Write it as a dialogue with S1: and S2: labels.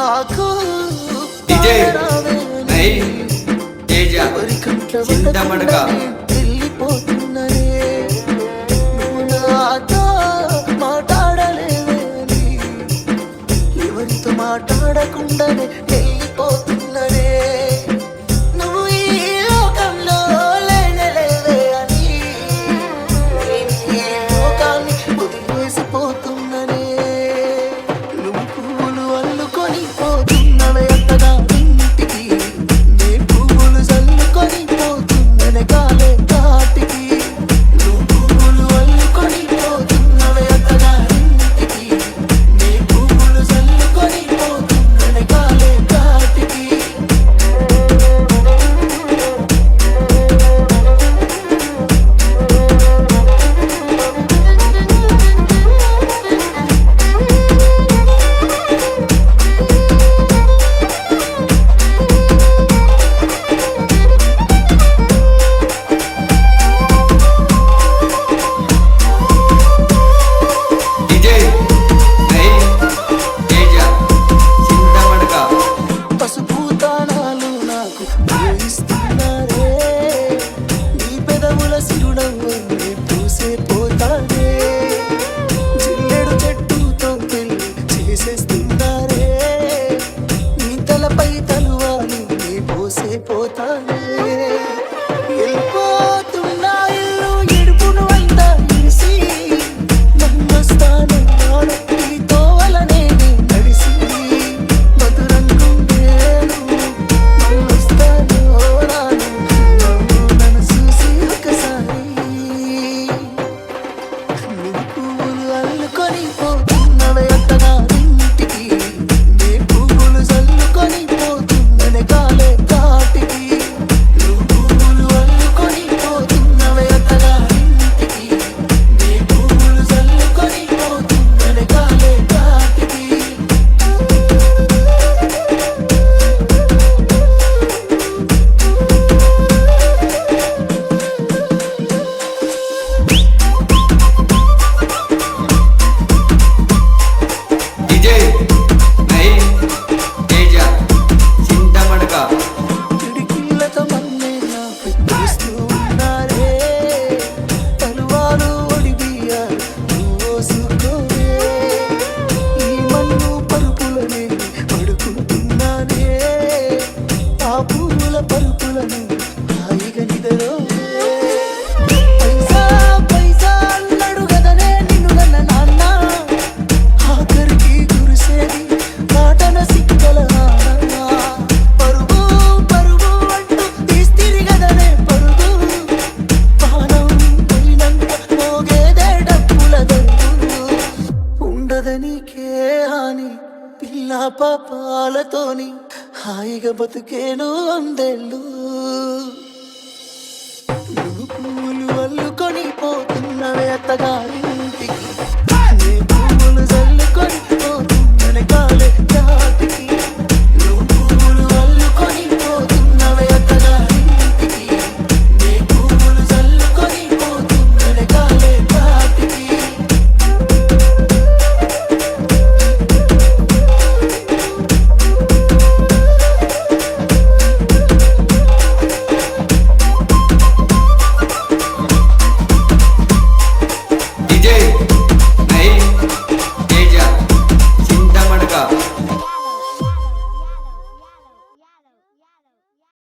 S1: DJ नहीं तेजा చింతమడక
S2: ఎవరితో మాట్లాడకుండానే వెళ్ళిపోతున్ననే నువ్వు ఈ లోకంలో లేనలేవే అని ఈ లోకాన్ని వదిలేసిపోతున్ననే నువ్వు పువ్వులు అల్లుకొని పోతున్నవే అంతగా ఇంటికి నే పువ్వులు చల్లుకొని పోతున్ననే కాలే కాటికి నువ్వు పువ్వులు అల్లుకొని పోతున్నవే అంతగా ఇంటికి నే పువ్వులు చల్లుకొని పోతున్ననే కాలే కాటికి
S1: डीजे नहीं तेजा చింతమడక
S2: పసుపు తాళాలు నాకు పోయిస్తున్నారే నీ పెదవుల సిరునవ్వుని పూసే పోతానే జిల్లెడు చెట్టుతో పెళ్లి చేసేస్తున్నారే నీ తలపై తలువాలు నీ పోసే పోతానే వెళ్ళిపోతున్నా ఇల్లు ఇడుపును అంతా ఇరిసి నమ్మస్తాను నాడొక్కి వలనే నడిసి మధురంగు నేను నమ్మస్తాను రాను నన్ను చూసి ఒకసారి నువ్వు పువ్వులు అల్లుకొని పోతున్నవే అంతగా ఇంటికి నే పువ్వులు చల్లుకొని పోతున్ననే కాలే కాటికి నువ్వు పువ్వులు అల్లుకొని పోతున్నవే అంతగా ఇంటికి నే పువ్వులు చల్లుకొని పోతున్ననే కాలే కాటికి
S1: डीजे नहीं तेजा చింతమడక
S2: పిడికిళ్ళతో మన్నే నాకు చూస్తూ ఉన్నారే తలువాలు ఒడిబియ్యాలు నువ్వోసుకోవే ఈ మన్ను పరుపులనే పడుకుంటున్నానే ఆ పూల పరుపులను హాయిగా నిదరోవే పైసా పైసా అన్నాడు గదనే నిన్ను నన్న నాన్న ఆఖరికి కురిసేది కాటన సిక్కల నాన్న పరుగు పరుగు అంటూ తీస్తిరి గదనే పరుగు పానం పోయినంత మోగేదే డప్పుల దరుగు ఉండదనికే హాని పిల్ల పాపాలతోని హాయిగా బతుకేను వందేళ్ళు నువ్వు పువ్వులు అల్లుకొని పోతున్నవే అత్తగారింటికి నే పువ్వులు చల్లుకొని పోతున్ననే కాలే కాటికి నువ్వు పువ్వులు అల్లుకొని పోతున్నవే అత్తగారింటికి నే పువ్వులు చల్లుకొని పోతున్ననే కాలే కాటికి
S1: डीजे